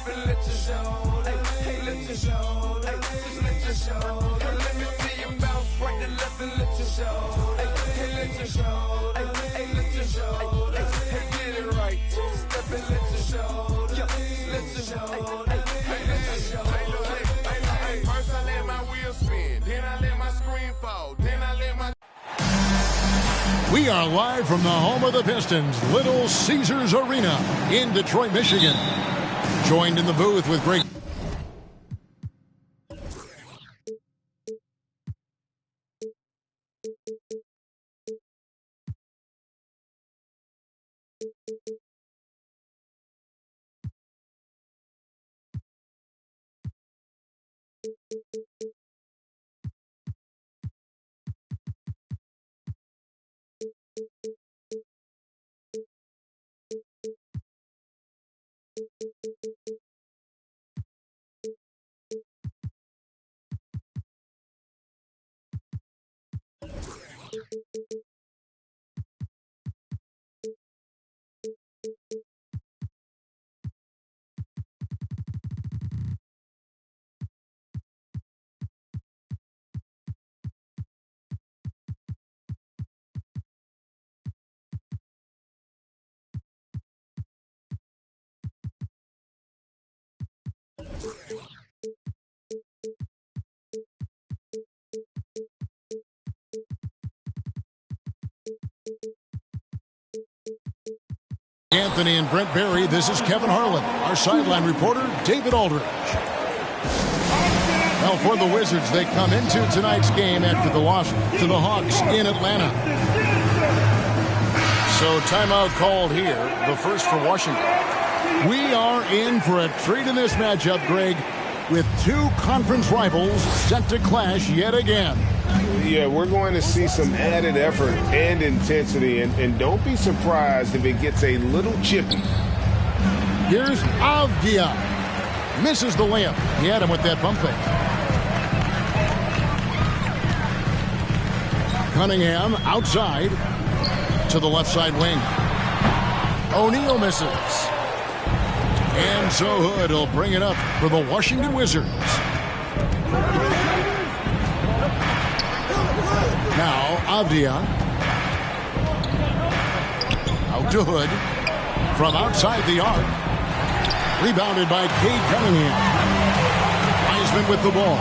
and let your shoulder, hey, let your shoulder, just let your shoulder. Let me see you bounce right to left and let your shoulder, hey, let your shoulder, hey, let your shoulder, hey, get it right. Two-step and let your shoulder, just let your shoulder, hey, let your shoulder. Hey, first I let my wheel spin, then I let my screen fall, then I let my... We are live from the home of the Pistons, Little Caesars Arena in Detroit, Michigan. Joined in the booth with great... Anthony and Brent Barry, this is Kevin Harlan. Our sideline reporter, David Aldridge. Well, for the Wizards, they come into tonight's game after the loss to the Hawks in Atlanta. So timeout called here, the first for Washington. We are in for a treat in this matchup, Greg, with two conference rivals set to clash yet again. Yeah, we're going to see some added effort and intensity, and don't be surprised if it gets a little chippy. Here's Avdia. Misses the layup. He had him with that bump fake. Cunningham outside to the left side wing. O'Neal misses. And so Hood will bring it up for the Washington Wizards. Now Avdia. Out to Hood. From outside the arc. Rebounded by Cade Cunningham. Wiseman with the ball.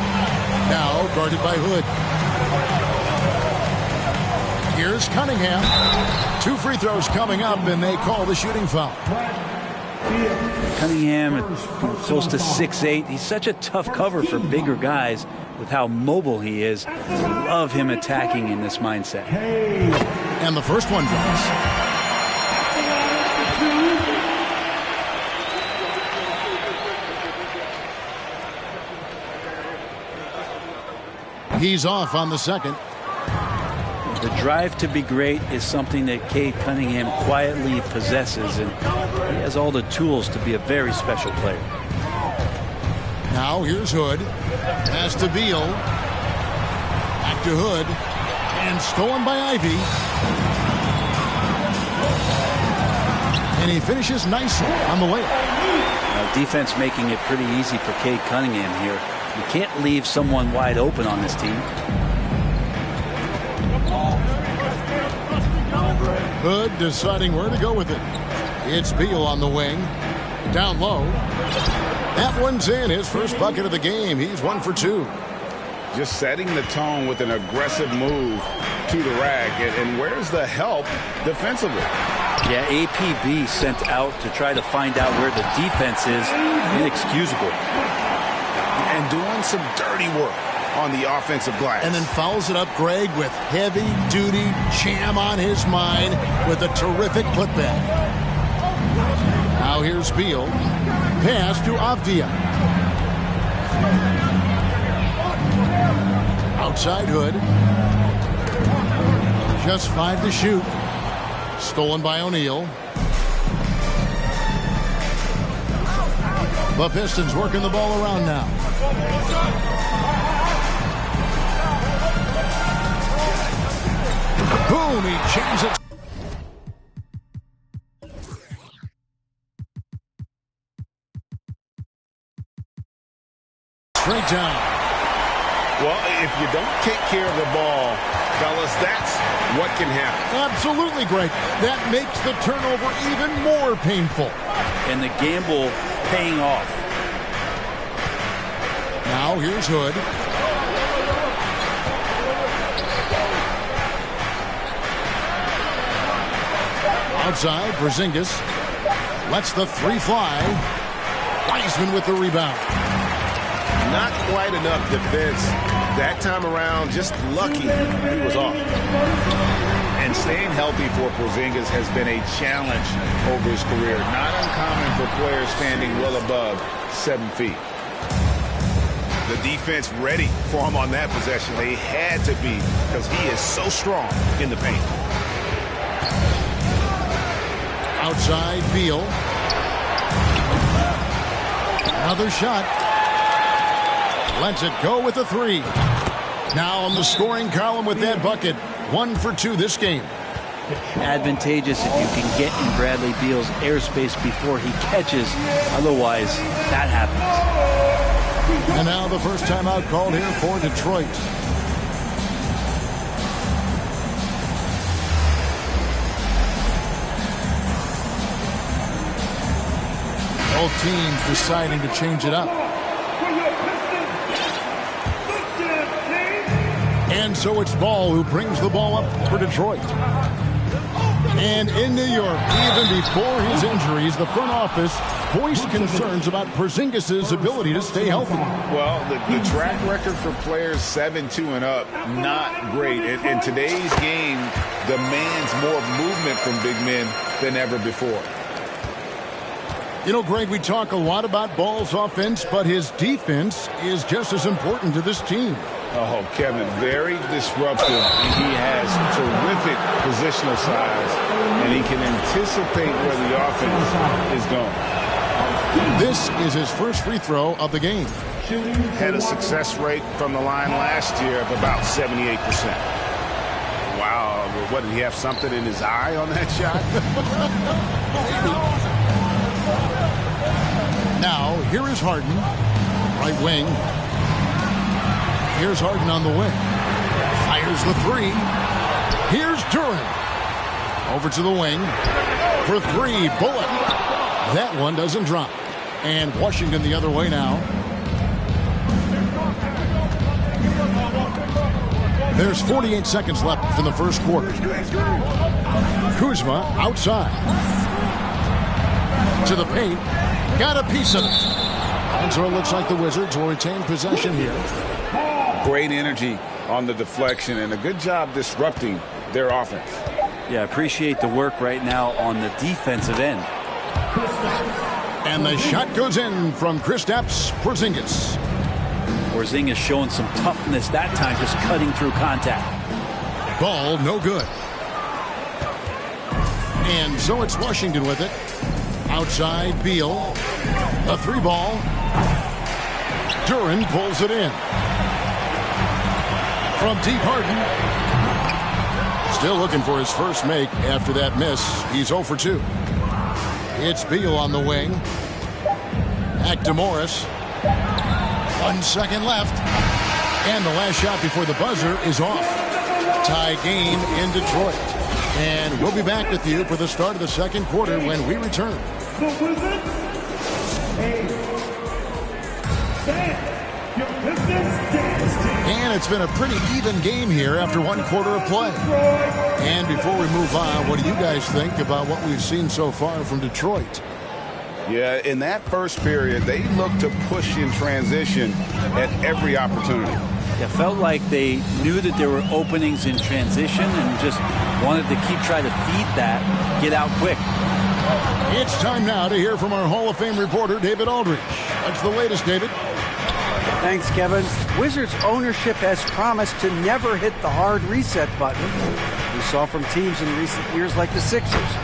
Now guarded by Hood. Here's Cunningham. 2 free throws coming up, and they call the shooting foul. Cunningham close to 6'8". He's such a tough cover for bigger guys with how mobile he is. I love him attacking in this mindset. And the first one drops. He's off on the second. The drive to be great is something that Cade Cunningham quietly possesses, and he has all the tools to be a very special player. Now here's Hood. Pass to Beal. Back to Hood. And stolen by Ivy. And he finishes nicely on the layup. Defense making it pretty easy for Cade Cunningham here. You can't leave someone wide open on this team. Hood deciding where to go with it. It's Beal on the wing. Down low. That one's in. His first bucket of the game. He's 1 for 2. Just setting the tone with an aggressive move to the rack. And where's the help defensively? Yeah, APB sent out to try to find out where the defense is. Inexcusable. And doing some dirty work on the offensive glass. And then fouls it up, Greg, with heavy-duty jam on his mind with a terrific putback. Now here's Beal. Pass to Avdia. Outside Hood. Just 5 to shoot. Stolen by O'Neal. The Pistons working the ball around now. Boom, he jams it. straight down. Well, if you don't take care of the ball, fellas, that's what can happen. Absolutely, Greg. That makes the turnover even more painful. And the gamble paying off. Now here's Hood. Outside, Porzingis lets the three fly. Wiseman with the rebound. Not quite enough defense that time around. Just lucky he was off. And staying healthy for Porzingis has been a challenge over his career. Not uncommon for players standing well above 7 feet. The defense ready for him on that possession. They had to be, because he is so strong in the paint. Outside, Beal. Another shot. Lets it go with a three. Now on the scoring column with that bucket. 1 for 2 this game. Advantageous if you can get in Bradley Beal's airspace before he catches. Otherwise, that happens. And now the first timeout called here for Detroit. Both teams deciding to change it up. And so it's Ball who brings the ball up for Detroit. And in New York, even before his injuries, the front office voiced concerns about Porzingis' ability to stay healthy. Well, the track record for players 7-2 and up, not great. In today's game, demands more movement from big men than ever before. You know, Greg, we talk a lot about Ball's offense, but his defense is just as important to this team. Oh, Kevin, very disruptive. He has terrific positional size, and he can anticipate where the offense is going. This is his first free throw of the game. Had a success rate from the line last year of about 78%. Wow, what, did he have something in his eye on that shot? Now, here is Harden, right wing. Here's Harden on the wing. Fires the three. Here's Durant. Over to the wing. For three, Bullock. That one doesn't drop. And Washington the other way now. There's 48 seconds left in the first quarter. Kuzma outside. To the paint. Got a piece of it. And so it looks like the Wizards will retain possession here. Great energy on the deflection and a good job disrupting their offense. Yeah, appreciate the work right now on the defensive end. And the shot goes in from Kristaps Porzingis. Porzingis showing some toughness that time, just cutting through contact. Ball no good. And so it's Washington with it. Outside, Beal. A three ball. Durant pulls it in. From deep, Harden. Still looking for his first make after that miss. He's 0 for 2. It's Beal on the wing. Back to Morris. 1 second left. And the last shot before the buzzer is off. Tie game in Detroit. And we'll be back with you for the start of the second quarter when we return. And it's been a pretty even game here after 1 quarter of play. And before we move on, what do you guys think about what we've seen so far from Detroit? Yeah, in that first period, they looked to push in transition at every opportunity. It felt like they knew that there were openings in transition and just wanted to keep trying to feed that, get out quick. It's time now to hear from our Hall of Fame reporter, David Aldridge. What's the latest, David? Thanks, Kevin. Wizards ownership has promised to never hit the hard reset button we saw from teams in recent years like the Sixers.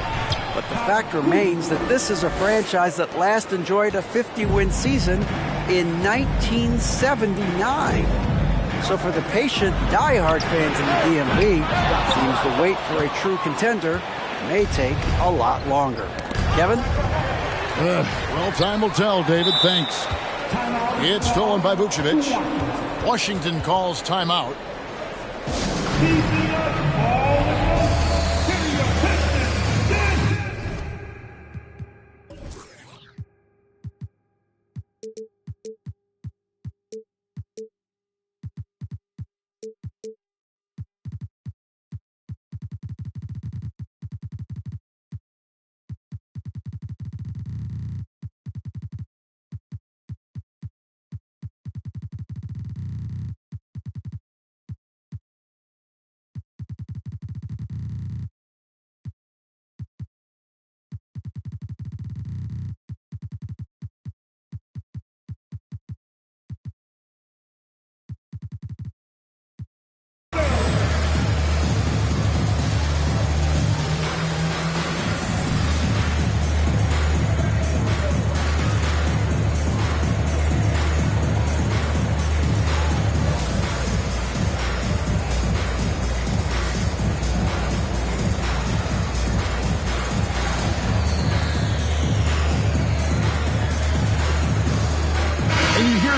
But the fact remains that this is a franchise that last enjoyed a 50-win season in 1979. So for the patient, diehard fans in the DMV, seems the wait for a true contender may take a lot longer. Kevin? Well, time will tell, David. Thanks. It's stolen by Vucevic. Washington calls timeout.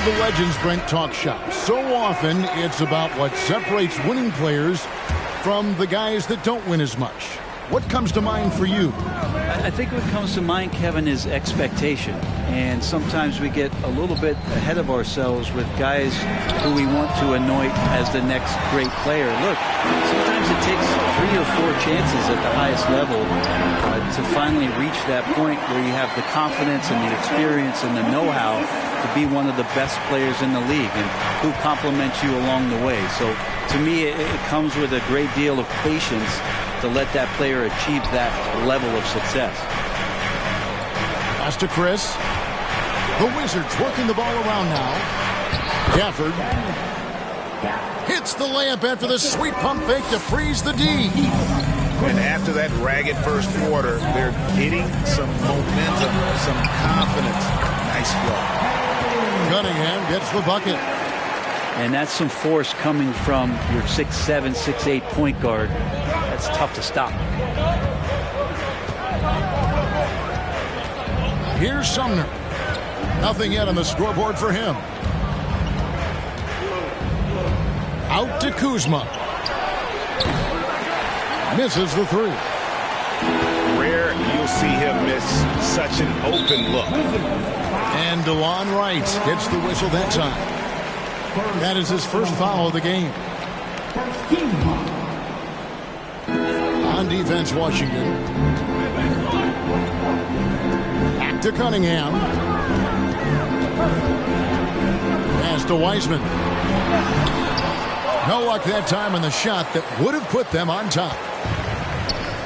The Legends Brent talk shop. So often it's about what separates winning players from the guys that don't win as much. What comes to mind for you? I think what comes to mind, Kevin, is expectation. And sometimes we get a little bit ahead of ourselves with guys who we want to anoint as the next great player. Look, sometimes it takes 3 or 4 chances at the highest level to finally reach that point where you have the confidence and the experience and the know-how to be one of the best players in the league and who compliments you along the way. So to me, it comes with a great deal of patience to let that player achieve that level of success. Pass to Chris. The Wizards working the ball around now. Gafford hits the layup after the sweet pump fake to freeze the D. And after that ragged first quarter, they're getting some momentum, some confidence. Nice flow. Cunningham gets the bucket. And that's some force coming from your 6'7", 6'8" point guard. That's tough to stop. Here's Sumner. Nothing yet on the scoreboard for him. Out to Kuzma. Misses the 3. Rare you'll see him miss such an open look. And DeLon Wright gets the whistle that time. That is his first foul of the game. On defense, Washington. Back to Cunningham. Pass to Wiseman. No luck that time on the shot that would have put them on top.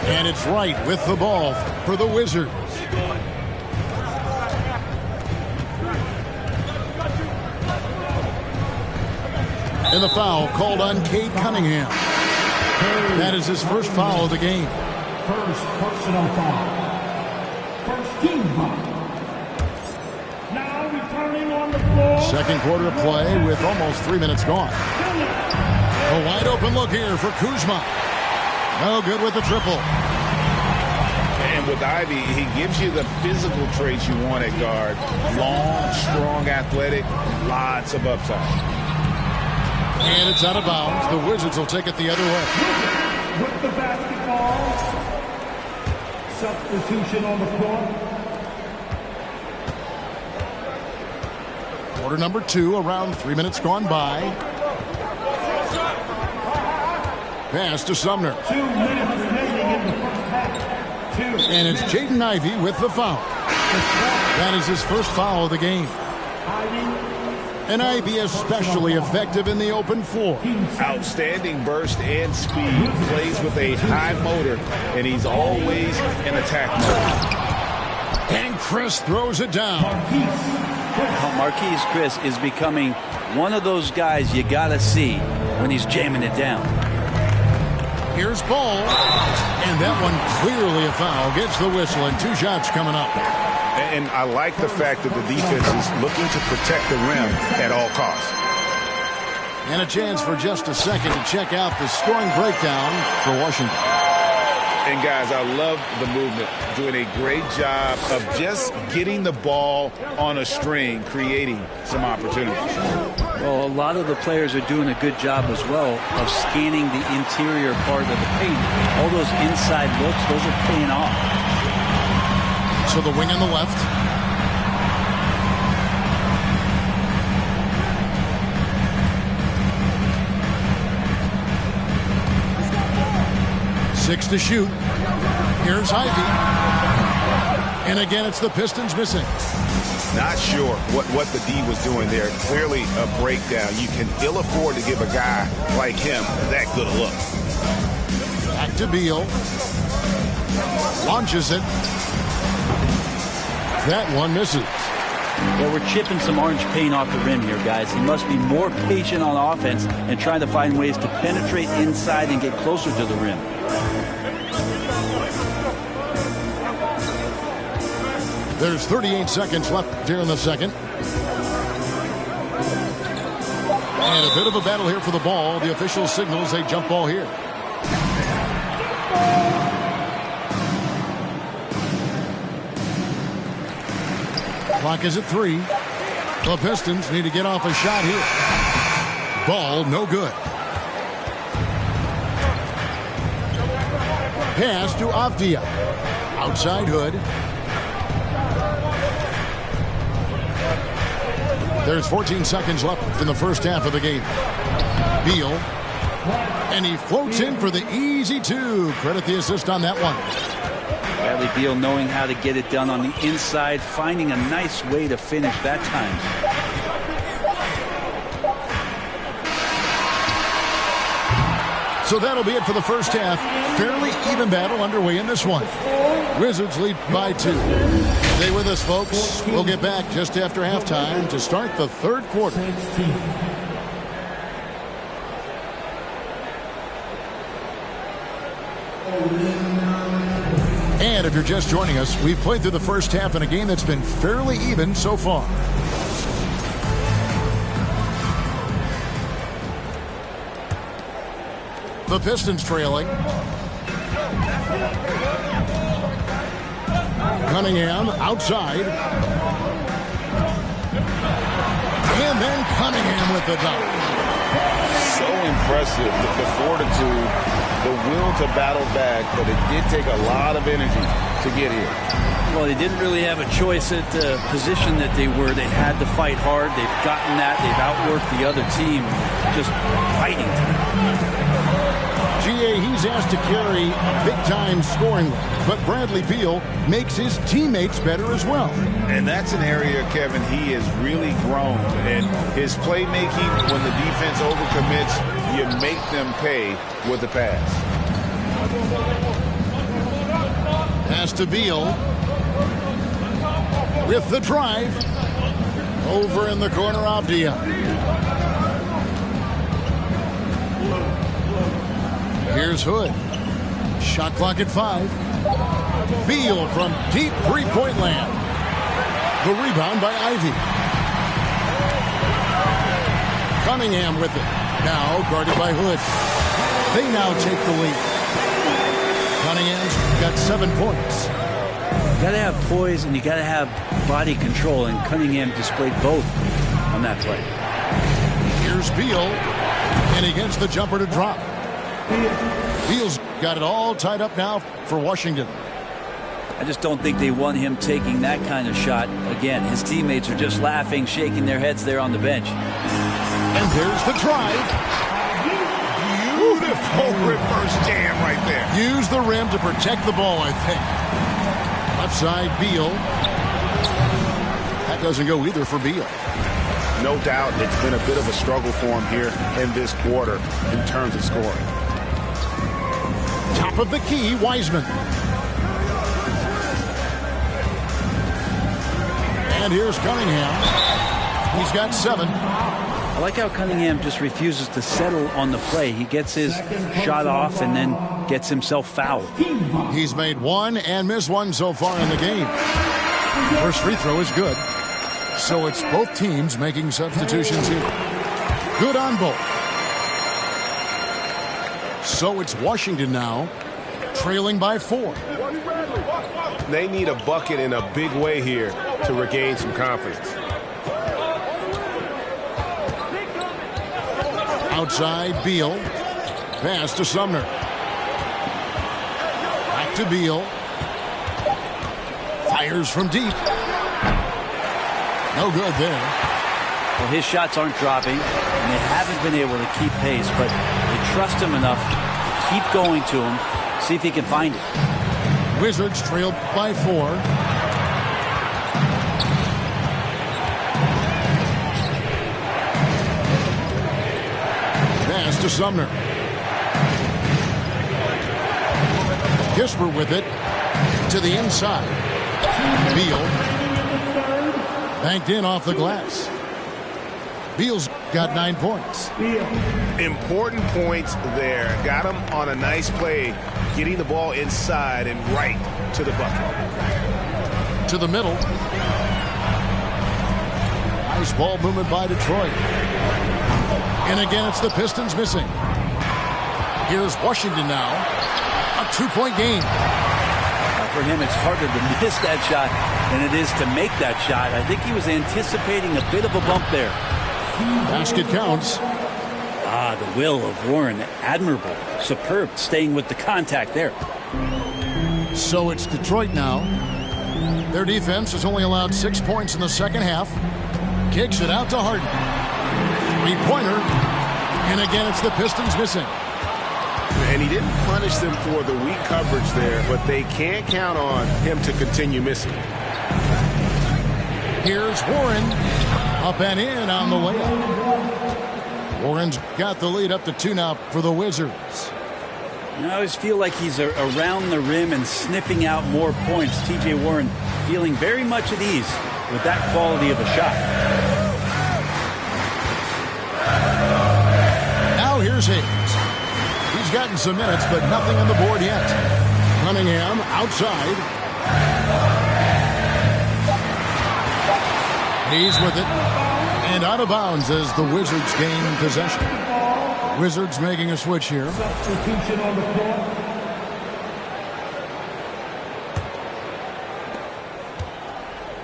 And it's Wright with the ball for the Wizards. And the foul called on Cade Cunningham. That is his first foul of the game. First personal foul. First team foul. Now returning on the floor. Second quarter of play with almost 3 minutes gone. A wide open look here for Kuzma. No good with the triple. And with Ivy, he gives you the physical traits you want at guard. Long, strong, athletic, lots of upside. And it's out of bounds. The Wizards will take it the other way. With the basketball. Substitution on the floor. Quarter number 2, around 3 minutes gone by. Pass to Sumner. 2 minutes remaining in the first half. And it's Jaden Ivey with the foul. That is his first foul of the game. And Ivey especially effective in the open floor. Outstanding burst and speed. Plays with a high motor, and he's always in attack mode. And Chris throws it down. Marquise Chris is becoming one of those guys you got to see when he's jamming it down. Here's Ball. And that one clearly a foul. Gets the whistle, and 2 shots coming up. And I like the fact that the defense is looking to protect the rim at all costs. And a chance for just a second to check out the scoring breakdown for Washington. And guys, I love the movement. Doing a great job of just getting the ball on a string, creating some opportunities. Well, a lot of the players are doing a good job as well of scanning the interior part of the paint. All those inside looks, those are paying off. So the wing on the left. Six to shoot. Here's Ivy. And again, it's the Pistons missing. Not sure what the D was doing there. Clearly a breakdown. You can ill afford to give a guy like him that good a look. Back to Beal. Launches it. That one misses. Well, we're chipping some orange paint off the rim here, guys. He must be more patient on offense and trying to find ways to penetrate inside and get closer to the rim. There's 38 seconds left here in the second. And a bit of a battle here for the ball. The official signals a jump ball here. Clock is at 3. The Pistons need to get off a shot here. Ball no good. Pass to Avdia. Outside Hood. There's 14 seconds left in the first half of the game. Beal. And he floats in for the easy two. Credit the assist on that one. Bradley Beal knowing how to get it done on the inside, finding a nice way to finish that time. So that'll be it for the first half. Fairly even battle underway in this one. Wizards lead by 2. Stay with us, folks. We'll get back just after halftime to start the third quarter. And if you're just joining us, we've played through the first half in a game that's been fairly even so far. The Pistons trailing. Cunningham outside. And then Cunningham with the dunk. So impressive, the fortitude, the will to battle back, but it did take a lot of energy to get here. Well, they didn't really have a choice at the position that they were. They had to fight hard. They've gotten that. They've outworked the other team, just fighting. GA, he's asked to carry big-time scoring, but Bradley Beal makes his teammates better as well. And that's an area, Kevin, he has really grown. And his playmaking, when the defense overcommits, you make them pay with the pass. Pass to Beal. With the drive. Over in the corner, Avdia. Here's Hood. Shot clock at 5. Beal from deep three-point land. The rebound by Ivy. Cunningham with it. Now guarded by Hood. They now take the lead. Cunningham's got 7 points. You got to have poise and you got to have body control, and Cunningham displayed both on that play. Here's Beal, and he gets the jumper to drop. Beal's got it all tied up now for Washington. I just don't think they want him taking that kind of shot again. His teammates are just laughing, shaking their heads there on the bench. And there's the drive. Beautiful reverse jam right there. Use the rim to protect the ball, I think. Left side, Beal. That doesn't go either for Beal. No doubt it's been a bit of a struggle for him here in this quarter in terms of scoring. Top of the key, Wiseman. And here's Cunningham. He's got 7. I like how Cunningham just refuses to settle on the play. He gets his shot off and then gets himself fouled. He's made 1 and missed 1 so far in the game. First free throw is good. So it's both teams making substitutions here. Good on both. So it's Washington now. trailing by 4. They need a bucket in a big way here to regain some confidence. Outside, Beal. Pass to Sumner. Back to Beal. Fires from deep. No good there. Well, his shots aren't dropping, and they haven't been able to keep pace, but they trust him enough to keep going to him, see if he can find it. Wizards trailed by 4. Pass to Sumner. Kisper with it to the inside. Beal banked in off the glass. Beal's got 9 points. Important points there. Got him on a nice play, getting the ball inside and right to the bucket. To the middle. Nice ball movement by Detroit. And again, it's the Pistons missing. Here's Washington now. A 2-point game. For him, it's harder to miss that shot than it is to make that shot. I think he was anticipating a bit of a bump there. Basket counts. The will of Warren, admirable, superb, staying with the contact there. So it's Detroit now. Their defense has only allowed 6 points in the second half. Kicks it out to Harden. 3-pointer. And again, it's the Pistons missing. And he didn't punish them for the weak coverage there, but they can't count on him to continue missing. Here's Warren. Up and in on the layup. Warren's got the lead up to 2 now for the Wizards. I always feel like he's around the rim and sniffing out more points. T.J. Warren feeling very much at ease with that quality of a shot. Now here's Hayes. He's gotten some minutes, but nothing on the board yet. Cunningham outside. He's with it. And out of bounds as the Wizards gain possession. Wizards making a switch here. Substitution on the floor.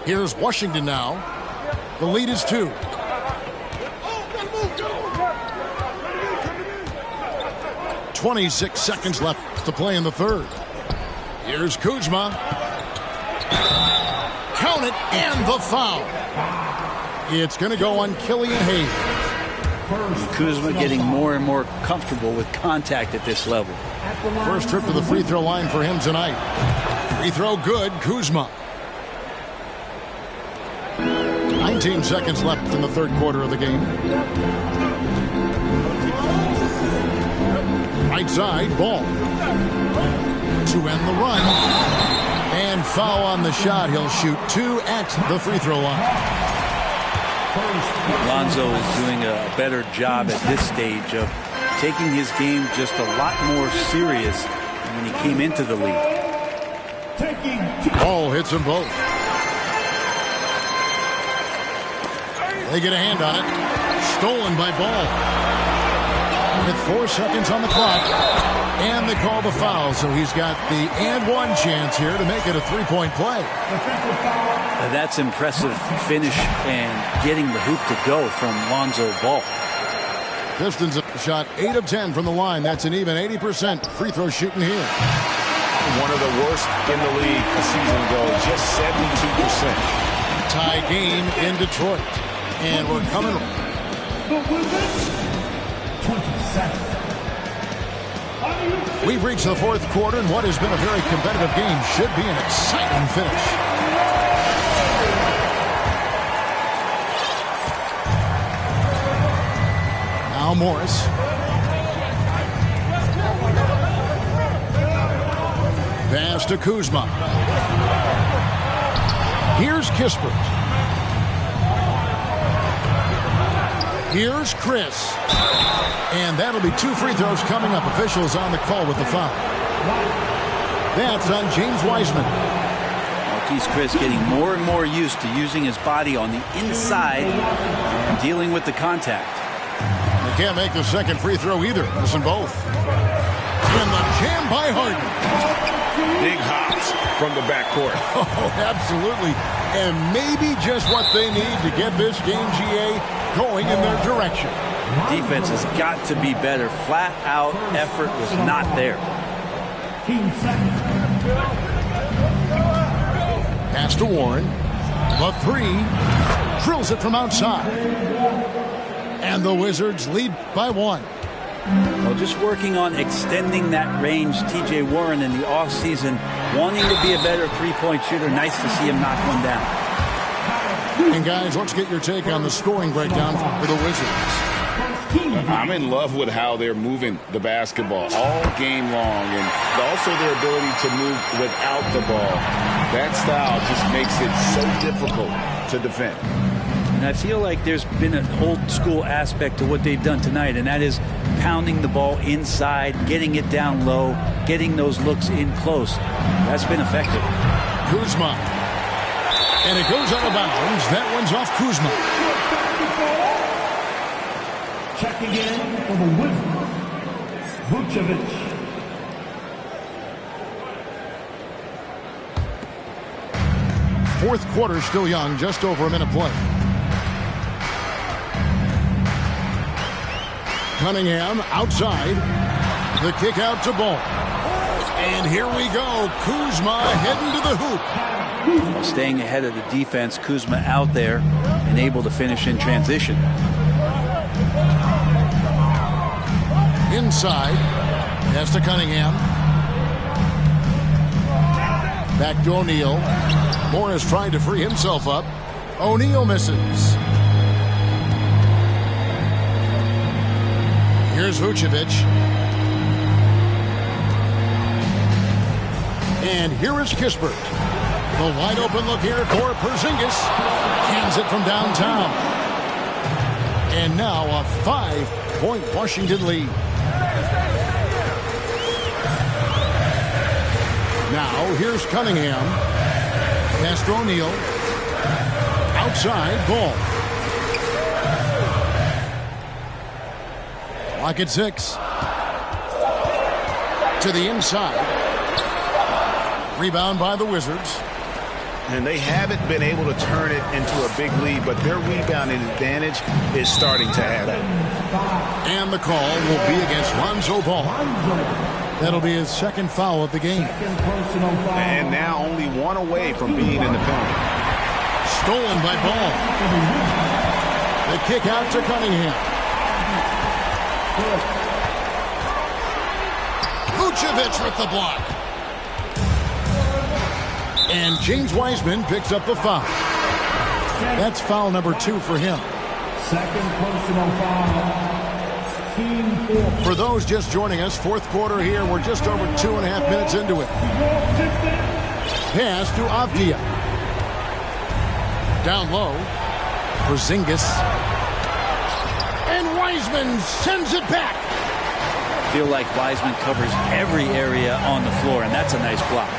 Here's Washington now. The lead is 2. .26 seconds left to play in the third. Here's Kuzma. Count it, and the foul. It's going to go on Killian Hayes. Kuzma getting more and more comfortable with contact at this level. First trip to the free throw line for him tonight. Free throw good, Kuzma. 19 seconds left in the third quarter of the game. Right side, Ball. To end the run. And foul on the shot. He'll shoot 2 at the free throw line. Lonzo is doing a better job at this stage of taking his game just a lot more serious than when he came into the league. Ball hits them both. They get a hand on it. Stolen by Ball. With 4 seconds on the clock. And they call the foul, so he's got the and one chance here to make it a 3-point play. That's impressive finish and getting the hoop to go from Lonzo Ball. Pistons shot 8 of 10 from the line. That's an even 80% free throw shooting here. One of the worst in the league a season ago, just 72%. Tie game in Detroit. And we're coming. 27. We've reached the fourth quarter, and what has been a very competitive game should be an exciting finish. Now Morris. Pass to Kuzma. Here's Kispert. Here's Chris. And that'll be 2 free throws coming up. Officials on the call with the foul. That's on James Wiseman. Marquise Chris getting more and more used to using his body on the inside and dealing with the contact. They can't make the second free throw either. Missing both. And the jam by Harden. Big hops from the backcourt. Oh, absolutely. And maybe just what they need to get this game, GA, going in their direction. Defense has got to be better. Flat out effort was not there. 15 seconds. Pass to Warren. The three. Drills it from outside. And the Wizards lead by 1. Well, just working on extending that range. T.J. Warren in the offseason wanting to be a better three-point shooter. Nice to see him knock one down. And guys, let's get your take on the scoring breakdown for the Wizards. I'm in love with how they're moving the basketball all game long, and also their ability to move without the ball. That style just makes it so difficult to defend. And I feel like there's been an old school aspect to what they've done tonight, and that is pounding the ball inside, getting it down low, getting those looks in close. That's been effective. Kuzma. And it goes out of bounds. That one's off Kuzma. Checking in for the Wizards, Vucevic. Fourth quarter still young, just over a minute play. Cunningham outside. The kick out to Ball. And here we go. Kuzma heading to the hoop. Staying ahead of the defense, Kuzma out there and able to finish in transition. Inside. Pass to Cunningham. Back to O'Neal. Morris trying to free himself up. O'Neal misses. Here's Vucevic. And here is Kispert. The wide open look here for Porzingis. Hands it from downtown. And now a 5-point Washington lead. Now here's Cunningham. Pass to O'Neal. Outside, Ball. Clock at 6. To the inside. Rebound by the Wizards. And they haven't been able to turn it into a big lead, but their rebounding advantage is starting to add up. And the call will be against Lonzo Ball. That'll be his second foul of the game. And now only one away from being in the penalty. Stolen by Ball. The kick out to Cunningham. Vucevic with the block. And James Wiseman picks up the foul. That's foul number 2 for him. Second personal foul. Team 4. For those just joining us, fourth quarter here. We're just over 2.5 minutes into it. Pass to Avdia. Down low. Porzingis. And Wiseman sends it back. Feel like Wiseman covers every area on the floor, and that's a nice block.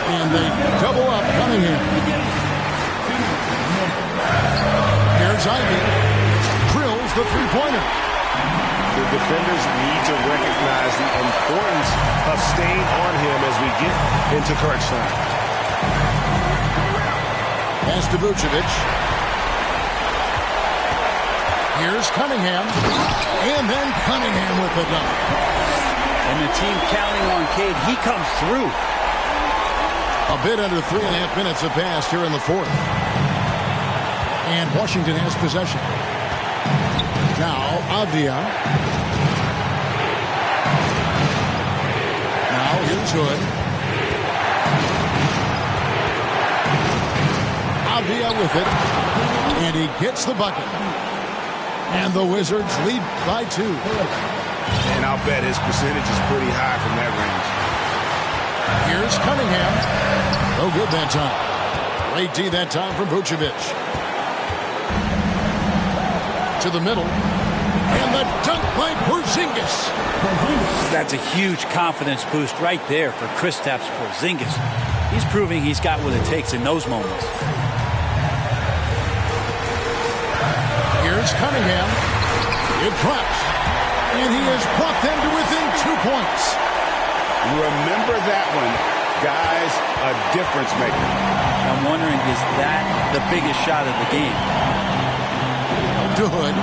And they double up Cunningham. Here's Ivy. Drills the three-pointer. The defenders need to recognize the importance of staying on him as we get into crunch time. Pass to Vucevic. Here's Cunningham. And then Cunningham with the dunk. And the team counting on Cade. He comes through. A bit under 3.5 minutes have passed here in the fourth. And Washington has possession. Now Avdia. Now here's Hood. Avdia with it. And he gets the bucket. And the Wizards lead by 2. And I'll bet his percentage is pretty high from that range. Here's Cunningham. No good that time. Great D that time from Vucevic. To the middle. And the dunk by Porzingis. That's a huge confidence boost right there for Kristaps Porzingis. He's proving he's got what it takes in those moments. Here's Cunningham. It drops. And he has brought them to within 2 points. Remember that one. Guys, a difference maker. I'm wondering, is that the biggest shot of the game? To Hood.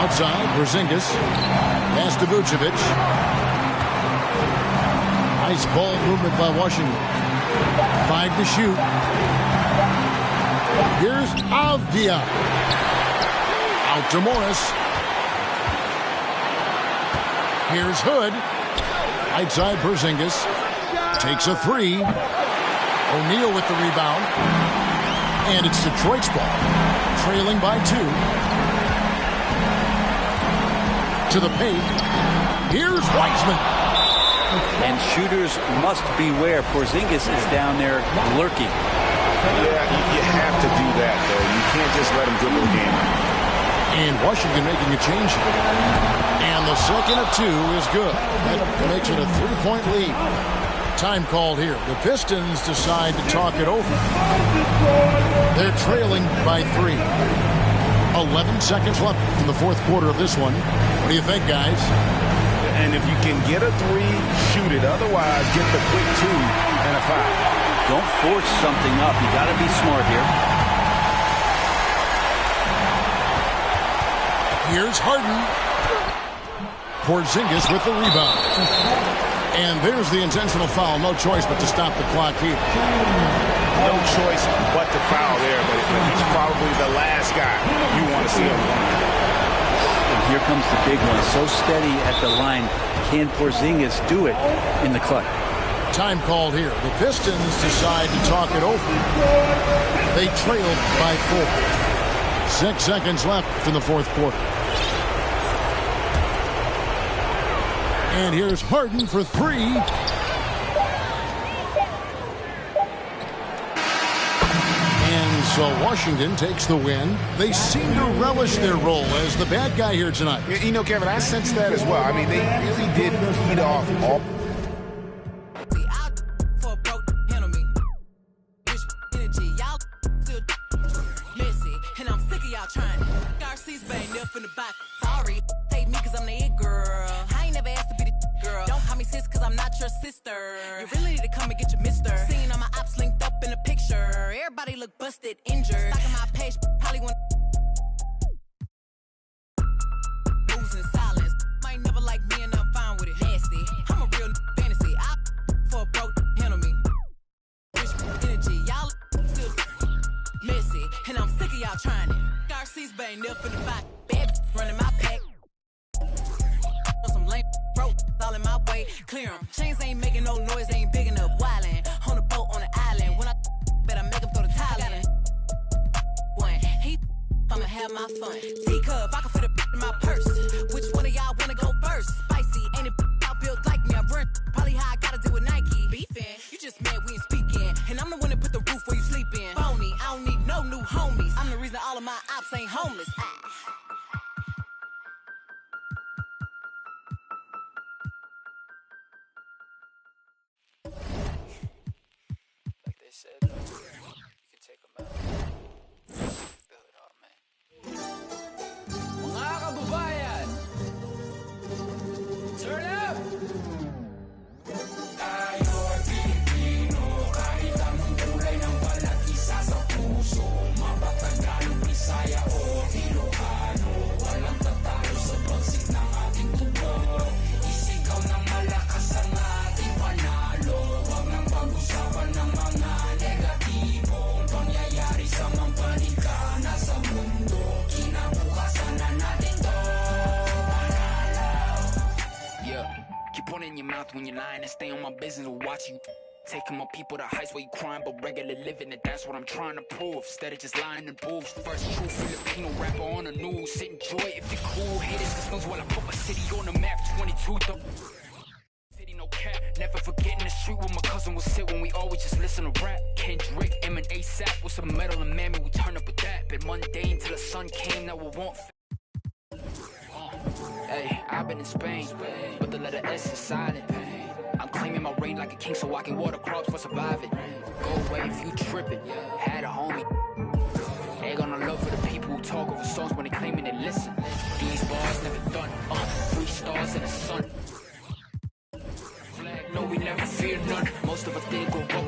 Outside, Porzingis. Pass to Vucevic. Nice ball movement by Washington. 5 to shoot. Here's Avdia. Out to Morris. Here's Hood. Outside Porzingis. Takes a 3. O'Neal with the rebound. And it's Detroit's ball. Trailing by 2. To the paint. Here's Wiseman. And shooters must beware. Porzingis is down there lurking. Yeah, you have to do that, though. You can't just let him dribble the game. And Washington making a change here. And the second of 2 is good. That makes it a 3-point lead. Time called here. The Pistons decide to talk it over. They're trailing by 3. 11 seconds left in the fourth quarter of this one. What do you think, guys? And if you can get a 3, shoot it. Otherwise, get the quick 2 and a 5. Don't force something up. You got to be smart here. Here's Harden. Porzingis with the rebound. And there's the intentional foul. No choice but to stop the clock here. No choice but to foul there, but he's probably the last guy you want to see him. And here comes the big one. So steady at the line. Can Porzingis do it in the clutch? Time called here. The Pistons decide to talk it over. They trailed by 4. 6 seconds left in the fourth quarter. And here's Harden for 3. And so Washington takes the win. They seem to relish their role as the bad guy here tonight. You know, Kevin, I sense that as well. I mean, they really did feed off all. Sorry, take me cause I'm the it girl. I ain't never asked to be the girl. Don't call me sis cause I'm not your sister. You really need to come and get your mister. Seeing all my ops linked up in a picture. Everybody look busted, injured. Stalking my page, probably want moves in silence. Might never like me and I'm fine with it. Nasty, I'm a real fantasy. I for a broke handle me. Rich energy, y'all still messy. And I'm sick of y'all trying it. Garcia's bang up in the back. Bad running my pack. Some lame broke all in my way. Clear 'em. Chains ain't making no noise, ain't big enough. Wildin' on a boat on the island. When I bet I make him throw the Thailand. One, I'ma have my fun. Teacup, I can fit a in my purse. Which one of y'all wanna go first? Spicy, ain't it out built like me? I run probably how I gotta deal with Nike. Beefin', you just mad we ain't speaking. And I'm the one that put the roof where you sleepin'. Phony, I don't need no new homies. I'm the reason all of my ops ain't homeless. Like they said, you can take them out. The hood hard, man. Mga kababayan! Turn up! Tayo'y Pilipino, kahit anong kulay ng balat, isa sa puso. Mapatagalong Bisaya o Ilocano, walang tatalo sa bagsik ng ating tubo. Isigaw ng malakas ang ating panalo. Huwag nang pag-usapan ng mga negatibong pangyayari sa mampanika na sa mundo. Kinabukasan na natin to panalo. Yeah, keep one in your mouth when you're lying and stay on my business or watch you. Taking my people to heights where you crying, but regular living, and that's what I'm trying to prove. Instead of just lying in booths. First true Filipino rapper on the news. Sit enjoy it if you're cool. Haters just knows while I put my city on the map. 22 though. City no cap. Never forgetting the street where my cousin would sit when we always just listen to rap. Kendrick, M and ASAP with some metal and mammy, we turn up with that. Been mundane till the sun came, now we won't. Hey, I've been in Spain, but the letter S is silent. I'm claiming my reign like a king so I can water crops for surviving. Go away if you tripping. Had a homie. They gonna love for the people who talk over songs when they claiming they listen. These bars never done. 3 stars in the sun.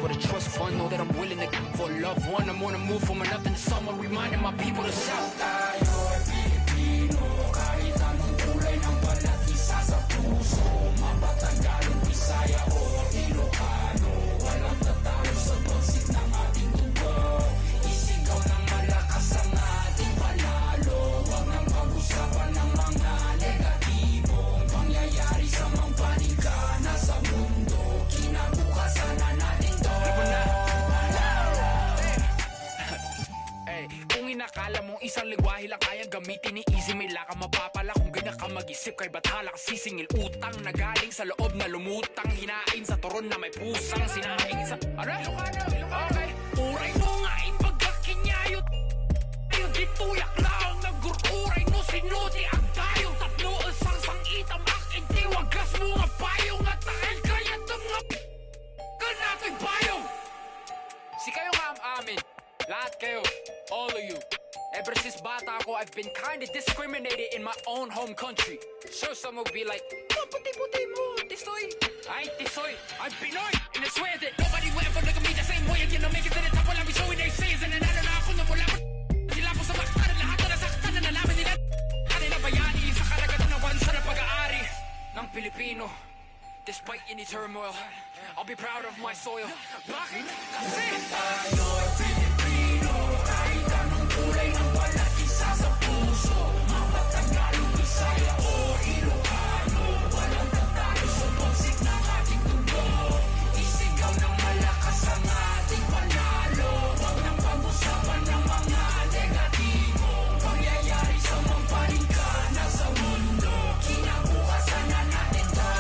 for the trust fund. Know that I'm willing to for a loved one. I'm on a move from nothing to someone, reminding my people to shout. Tayo'y Pilipino, kahit anong kulay ng balat, isa sa puso. Mapatagalong Bisaya o Ilocano, walang tatalo sa bagsik ng ating dugo. Isigaw ng malakas ang ating panalo. Huwag nang pag-usapan ng mga negatibong pangyayari sa mga paligana sa mundo. Kinabukasan na natin to. Kung inakala mong isang lingwahe lang kayang gamitin ni Easy, may laka mapapala kung ganyan ka mag-isip. Kay bathala ka sisingil utang na galing sa loob na lumutang. Hinain sa turon na may pusang sinaing sa... Ano? Okay. Uray mo nga ipagkakinyayot. Ayun dituyak lang naggururay no sinuti ang tayong tatlo. Asang sangitam aking tiwagas mo nga payong at takil kaya mga kanato'y payong. Si kayo nga amin. Lahat kayo. All of you. Ever since bata ako, I've been kinda discriminated in my own home country. Sure, some will be like, oh, puti-puti mo, tisoy. I ain't tisoy, I'm Pinoy. And I swear that nobody will ever look at me the same way again. I'll make it to the top while I'll be showing their sins. And nanalo na ako na wala pa. Sila po sa maktan, lahat na nasaktan na nalaman nila. Kanilang bayani sa karagatan ng bansa na pag-aari ng Pilipino. Despite any turmoil, I'll be proud of my soil. Bakit? Kasi tayo'y Pilipino, kahit anong kulay ng balat, isa sa puso. Mapatagalong Bisaya o Ilocano, walang tatalo sa bagsik ng ating dugo. Isigaw ng malakas ang ating panalo. Huwag nang pag-usapan ng mga negatibong pangyayari sa mga paligana sa mundo. Kinabukasan na natin to.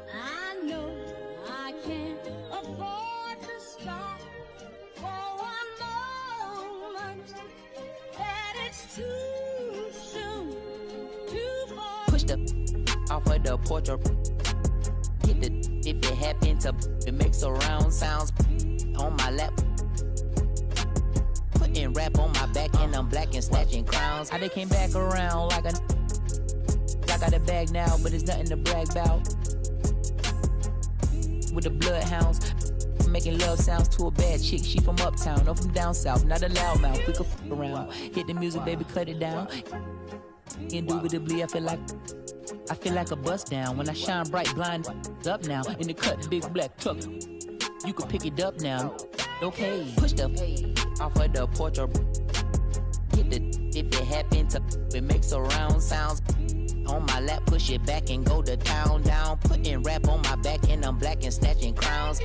I know I can't afford to stop for one moment, that it's too soon to fall. Push the off of the porch or hit the if it happen to make surround sounds on my lap. Putting rap on my back and I'm black and snatching crowns. I they came back around like a. I got a bag now, but it's nothing to brag about. With the bloodhounds, making love sounds to a bad chick. She from uptown, no from down south. Not a loudmouth, we could f around. Hit the music, baby, cut it down. Indubitably, I feel like a bust down when I shine bright, blind up now in the cut, big black truck. You can pick it up now. Okay, push the off of the porch or hit the if it happen to it makes surround sounds. On my lap, push it back and go to town down. Putting rap on my back and I'm black and snatching crowns.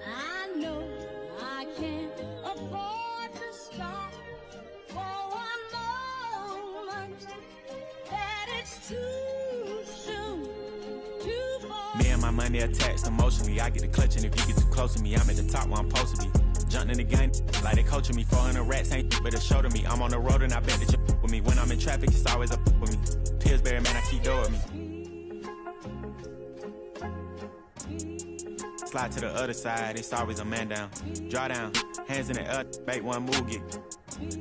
I know I can't afford to stop for one moment, that it's too soon to fall. Me and my money attached emotionally. I get the clutch and if you get too close to me, I'm at the top where I'm supposed to be. Jumping in the game like they coaching me. 400 rats ain't but a show to me. I'm on the road and I bet that you with me. When I'm in traffic, it's always up with me. Pillsbury, man, I keep door with me. Slide to the other side, it's always a man down. Draw down, hands in the air, make one move, get.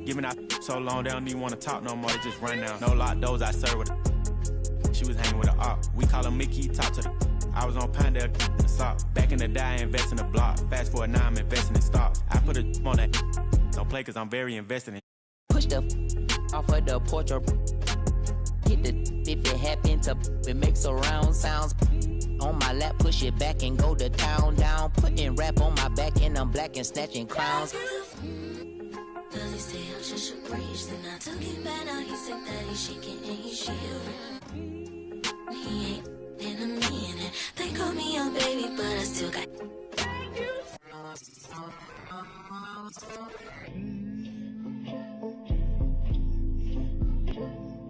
Giving out so long, they don't even want to talk no more, they just run down. No lock doors, I serve with a. She was hanging with a op. We call him Mickey, talk to the. I was on Panda and Sock. Back in the day, I invest in the block. Fast forward now, I'm investing in stocks. I put a on that. Don't play cause I'm very invested in. Push the off of the porch or hit the if it happen to it makes surround sounds. On my lap, push it back and go to town down. Putting rap on my back and I'm black and snatching crowns. Does he stay out just a breeze? Then I took it back, now he said that he's shaking and he's shivering. He ain't in a minute. They call me young baby, but I still got.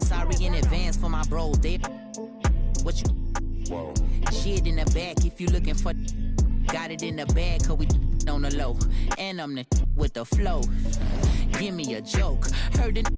Sorry in advance for my bros, they what you Whoa. shit in the back if you looking for got it in the bag cause we on the low and I'm the with the flow. Give me a joke. Heard it